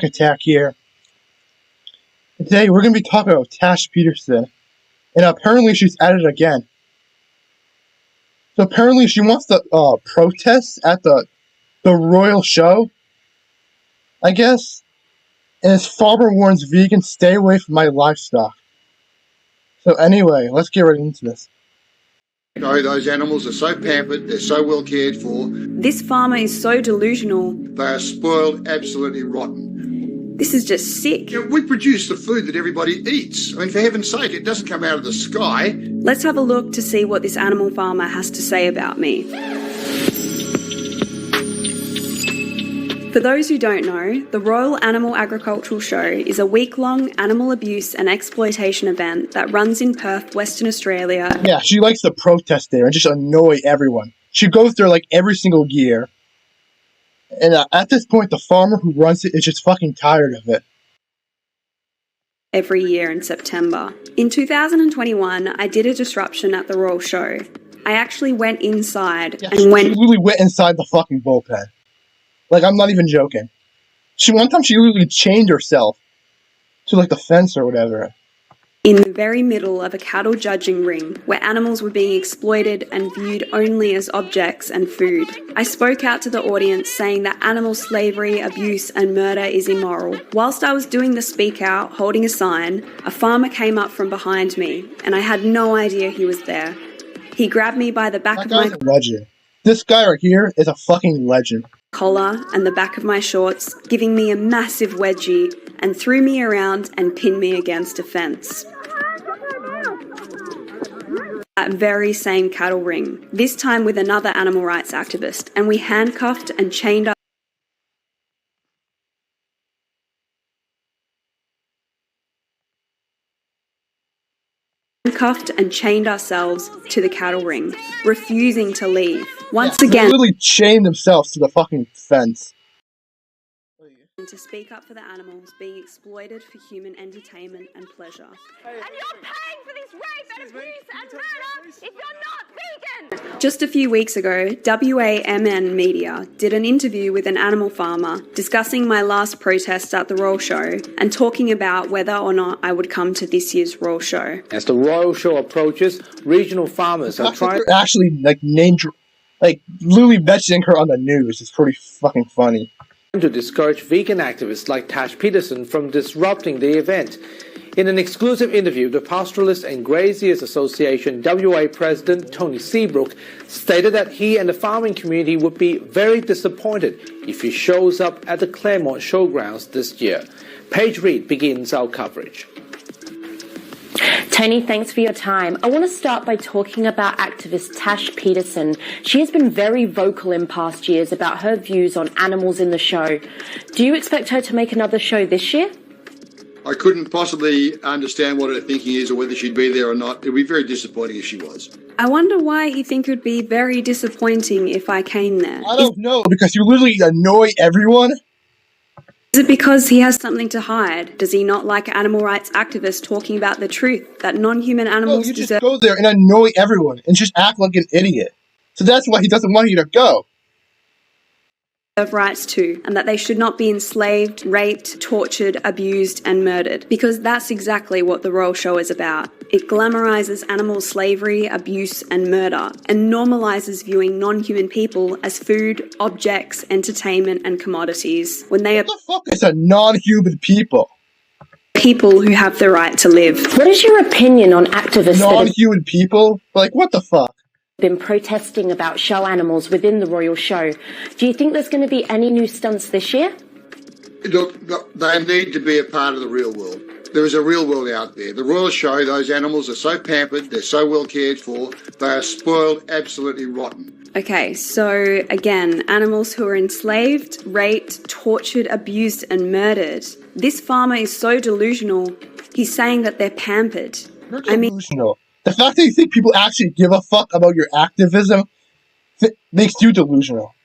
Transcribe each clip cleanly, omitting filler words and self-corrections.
back attack here. Today we're going to be talking about Tash Peterson, and apparently she's at it again. So apparently she wants to protest at the royal show, I guess. And his farmer warns vegans, stay away from my livestock. So anyway, let's get right into this. No, those animals are so pampered, they're so well cared for. This farmer is so delusional. They are spoiled, absolutely rotten. This is just sick. You know, we produce the food that everybody eats. I mean, for heaven's sake, it doesn't come out of the sky. Let's have a look to see what this animal farmer has to say about me. For those who don't know, the Royal Animal Agricultural Show is a week-long animal abuse and exploitation event that runs in Perth, Western Australia. Yeah, she likes to protest there and just annoy everyone. She goes there like every single year. And at this point, the farmer who runs it is just fucking tired of it. Every year in September. In 2021, I did a disruption at the Royal Show. I actually went inside She literally went inside the fucking bullpen. Like, I'm not even joking. One time she literally chained herself to, like, the fence or whatever. In the very middle of a cattle judging ring, where animals were being exploited and viewed only as objects and food. I spoke out to the audience saying that animal slavery, abuse and murder is immoral. Whilst I was doing the speak out, holding a sign, a farmer came up from behind me, and I had no idea he was there. He grabbed me by the back of my legend. This guy right here is a fucking legend. Collar and the back of my shorts, giving me a massive wedgie, and threw me around and pinned me against a fence. That very same cattle ring, this time with another animal rights activist, and we handcuffed and chained ourselves to the cattle ring, refusing to leave. Once again, they literally chained themselves to the fucking fence. To speak up for the animals being exploited for human entertainment and pleasure. And you're paying for this rape and abuse and murder if you're not vegan! Just a few weeks ago, WAMN Media did an interview with an animal farmer discussing my last protest at the Royal Show and talking about whether or not I would come to this year's Royal Show. As the Royal Show approaches, regional farmers are trying... Actually, literally mentioning her on the news is pretty fucking funny. To discourage vegan activists like Tash Peterson from disrupting the event. In an exclusive interview, the Pastoralists and Graziers Association WA President Tony Seabrook stated that he and the farming community would be very disappointed if he shows up at the Claremont Showgrounds this year. Paige Reed begins our coverage. Tony, thanks for your time. I want to start by talking about activist Tash Peterson. She has been very vocal in past years about her views on animals in the show. Do you expect her to make another show this year? I couldn't possibly understand what her thinking is or whether she'd be there or not. It would be very disappointing if she was. I wonder why you think it would be very disappointing if I came there. I don't know, because you literally annoy everyone. Is it because he has something to hide? Does he not like animal rights activists talking about the truth that non-human animals you just go there and annoy everyone and just act like an idiot. So that's why he doesn't want you to go. Deserve rights too, and that they should not be enslaved, raped, tortured, abused and murdered, because that's exactly what the Royal Show is about. It glamorizes animal slavery, abuse and murder, and normalizes viewing non-human people as food, objects, entertainment and commodities, when they are what the fuck is a non-human people? People who have the right to live. What is your opinion on activists non-human people? Like, what the fuck? Been protesting about show animals within the Royal Show. Do you think there's going to be any new stunts this year? Look, they need to be a part of the real world. There is a real world out there. The Royal Show, those animals are so pampered, they're so well cared for, they are spoiled, absolutely rotten. Okay, so again, animals who are enslaved, raped, tortured, abused and murdered. This farmer is so delusional, he's saying that they're pampered. You're delusional. The fact that you think people actually give a fuck about your activism makes you delusional.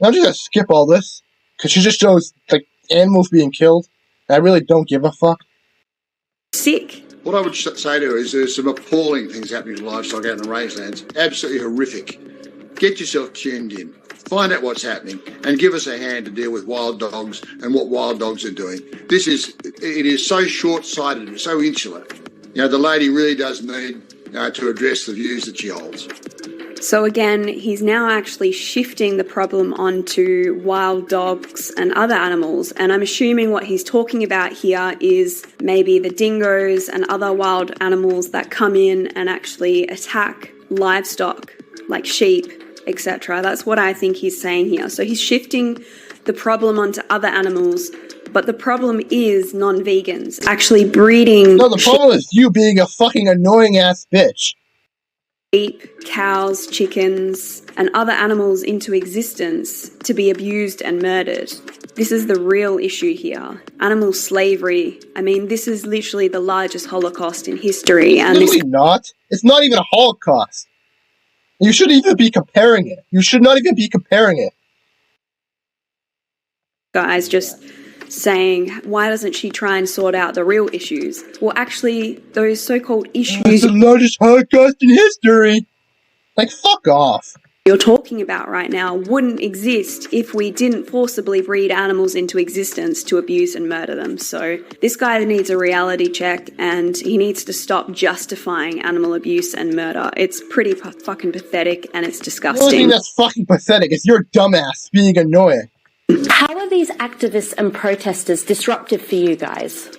I'm just gonna skip all this, because she just shows, like, animals being killed, and I really don't give a fuck. Sick. What I would say to her is there's some appalling things happening in livestock out in the rangelands. Absolutely horrific. Get yourself tuned in. Find out what's happening and give us a hand to deal with wild dogs and what wild dogs are doing. It is so short-sighted and so insular. The lady really does need to address the views that she holds. So again, he's now actually shifting the problem onto wild dogs and other animals. And I'm assuming what he's talking about here is maybe the dingoes and other wild animals that come in and actually attack livestock like sheep, etc. That's what I think he's saying here. So he's shifting the problem onto other animals, but the problem is non-vegans actually breeding. No, the problem is you being a fucking annoying ass bitch. Sheep, cows, chickens, and other animals into existence to be abused and murdered. This is the real issue here. Animal slavery. I mean, this is literally the largest Holocaust in history. And It's not. It's not even a Holocaust. You shouldn't even be comparing it. You should not even be comparing it. Guys just saying, why doesn't she try and sort out the real issues? Well, actually, those so-called issues It's the largest Holocaust in history. Like, fuck off. you're talking about right now wouldn't exist if we didn't forcibly breed animals into existence to abuse and murder them. So this guy needs a reality check, and he needs to stop justifying animal abuse and murder. It's pretty fucking pathetic, and it's The only disgusting. thing that's fucking pathetic is your dumbass being annoying. How are these activists and protesters disruptive for you guys?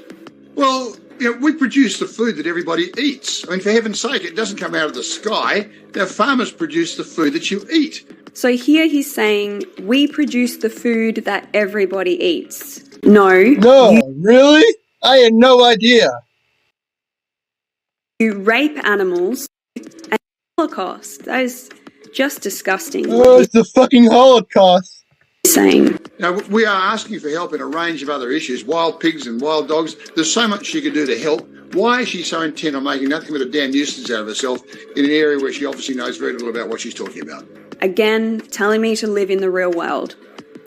Well, we produce the food that everybody eats. I mean, for heaven's sake, it doesn't come out of the sky. Now, farmers produce the food that you eat. So here he's saying, we produce the food that everybody eats. No, No, really? I had no idea. you rape animals and Holocaust. That is just disgusting Oh, what it's the fucking Holocaust. he's saying. Now, we are asking for help in a range of other issues, wild pigs and wild dogs. There's so much she could do to help. Why is she so intent on making nothing but a damn nuisance out of herself in an area where she obviously knows very little about what she's talking about? Again, telling me to live in the real world.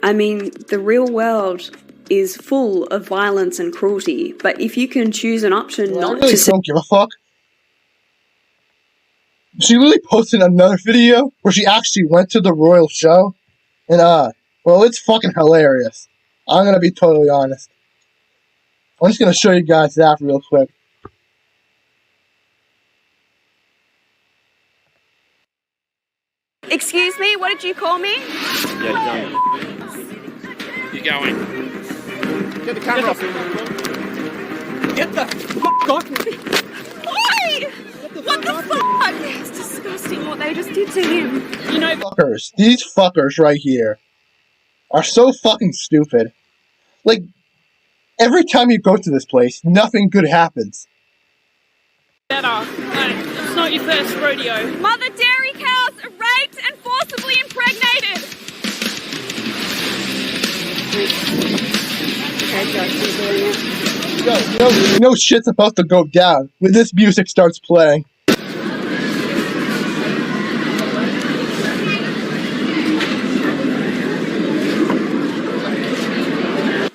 I mean, the real world is full of violence and cruelty, but if you can choose an option I not really to don't give a fuck. She literally posted another video where she actually went to the royal show, and well, it's fucking hilarious. I'm gonna be totally honest. I'm just gonna show you guys that real quick. Excuse me, what did you call me? Yeah, you're going. Get the camera off. Get the fuck off me. Oi! What the fuck? It's disgusting what they just did to him. You know, Fuckers, these fuckers right here are so fucking stupid. Like, every time you go to this place, nothing good happens. better. It's not your first rodeo. mother dairy cows are raped and forcibly impregnated. You know shit's about to go down when this music starts playing.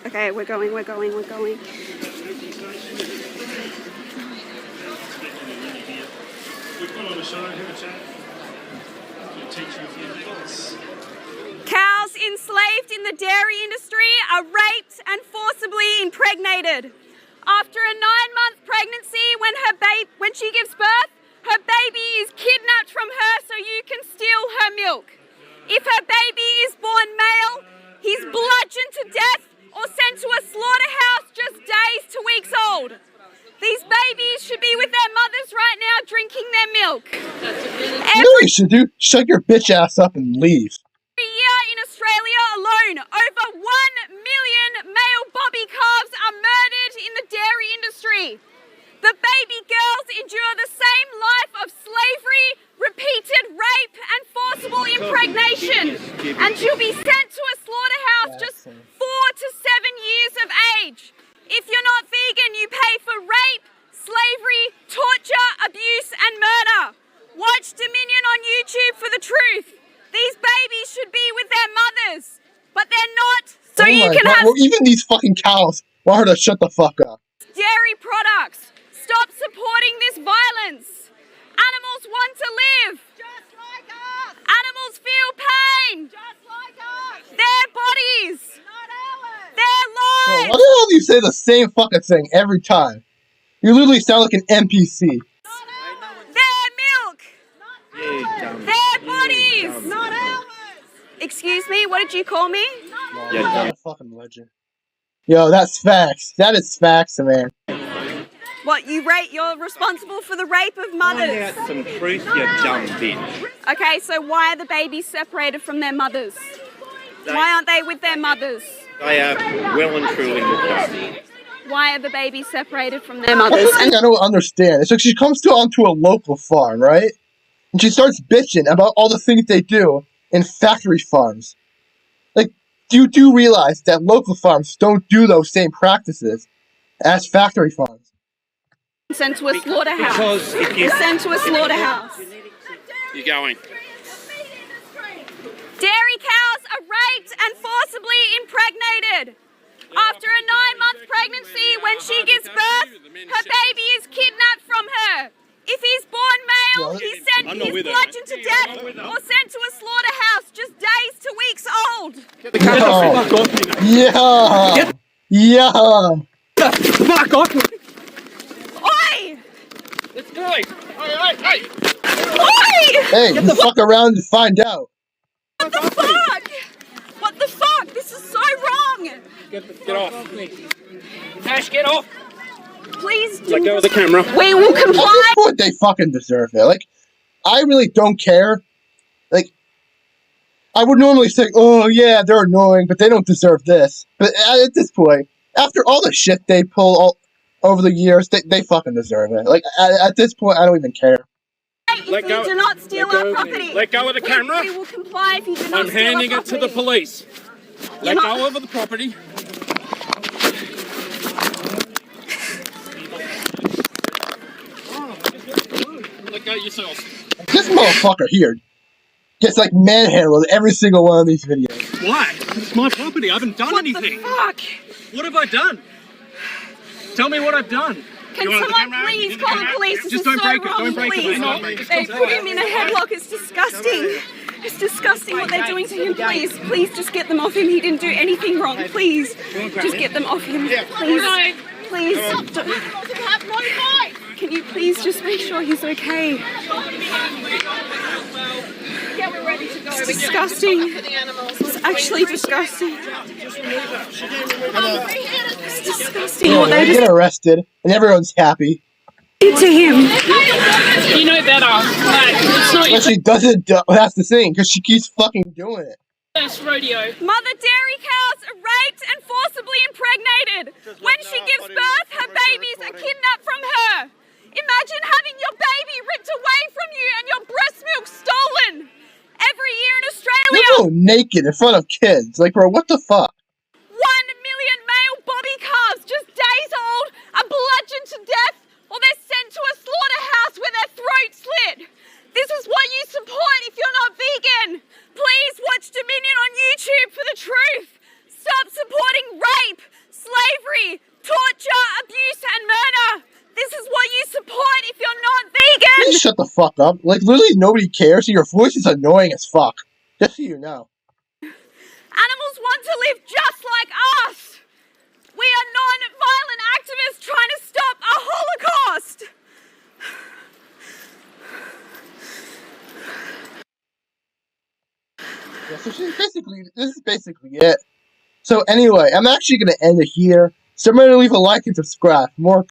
Okay, we're going. We put on a show, have a chat. We'll teach you a few things. Cows enslaved in the dairy industry are raped and forcibly impregnated. After a 9-month pregnancy, when she gives birth, her baby is kidnapped from her so you can steal her milk. If her baby is born male, he's bludgeoned to death or sent to a slaughterhouse just days to weeks old. These babies should be with their mothers right now drinking their milk. You know what you should do? Shut your bitch ass up and leave. Every year in Australia alone, over 1 million male bobby calves are murdered in the dairy industry. The baby girls endure the same life of slavery, repeated rape and forcible impregnation, and she'll be sent to a slaughterhouse just 4 to 7 years of age. If you're not vegan, you pay for rape, slavery, torture, abuse and murder. Watch Dominion on YouTube for the truth. These babies should be with their mothers, but they're not, so Oh you my can God, have well, even these fucking cows want her to shut the fuck up. dairy products. Stop supporting this violence. Animals want to live. Just like us. Animals feel insane. Their bodies. Their Bro, lives. why the hell do you say the same fucking thing every time? You literally sound like an NPC. Their milk. Their bodies. Not ours. Excuse me, what did you call me? You're not a fucking legend. Yo, that's facts. That is facts, man. What, you're responsible for the rape of mothers? Find out some truth, you dumb bitch. Okay, so why are the babies separated from their mothers? Why aren't they with their mothers? They are well and truly looked after. Why are the babies separated from their That's mothers? the thing I don't understand. It's like she comes onto a local farm, right? And she starts bitching about all the things they do in factory farms. Like, you do realize that local farms don't do those same practices as factory farms. Sent to a slaughterhouse. Because if you... You're sent to a slaughterhouse. You're going. Dairy cows are raped and forcibly impregnated. After a 9-month pregnancy, when she gives birth, her baby is kidnapped from her. If he's born male, he's bludgeoned to death or sent to a slaughterhouse just days to weeks old. Get the fuck off me. Yeah! Yeah! Fuck off me. Oi! Let's go. Hey. Oi! Hey, you fuck around and find out. What the fuck? What the fuck? This is so wrong. Get off. Tash, get off. Please do. Let go of the camera. We will At comply. this point, they fucking deserve it. Like, I really don't care. Like, I would normally say, oh yeah, they're annoying, but they don't deserve this. But at this point, after all the shit they pull all over the years, they fucking deserve it. Like, at this point, I don't even care. If you do not steal our property, Let go of the camera. We will comply if you do not I'm steal our handing property. it to the police. Let go of the property. Let go yourself. This motherfucker here gets like manhandled every single one of these videos. Why? It's my property. I haven't done anything. What the fuck? What have I done? Tell me what I've done. Can someone please call the police? This Just is don't so break it. wrong, Don't break please. it. Don't break it. They put him in a headlock. It's disgusting. It's disgusting what they're doing to him. Please just get them off him. He didn't do anything wrong. Please, just get them off him. Please. Can you please just make sure he's okay? Yeah, we're ready to go. It's disgusting. It's actually disgusting. It's disgusting what they They just get arrested, and everyone's happy. did to him. You know better. Like, it's not your But she doesn't. That's the thing, because she keeps fucking doing it. first rodeo. Mother dairy cows are raped and forcibly impregnated. When she gives birth, her babies are kidnapped from her. Imagine having your baby ripped away from you and your breast milk stolen. Every year in Australia, You're all naked in front of kids. Like, bro, what the fuck? 1 million male bobby calves just days old are bludgeoned to death or they're sent to a slaughterhouse with their throats slit. This is what you support if you're not vegan. Please watch Dominion on YouTube for the truth. Stop supporting rape, slavery, torture, abuse and murder. This is what you support if you're not vegan. Please shut the fuck up. Like, literally nobody cares, so your voice is annoying as fuck. Just so you know. Animals want to live just like us. We are non-violent activists trying to stop a Holocaust. Yeah, so this is basically it. So anyway, I'm actually going to end it here. So remember to leave a like and subscribe for more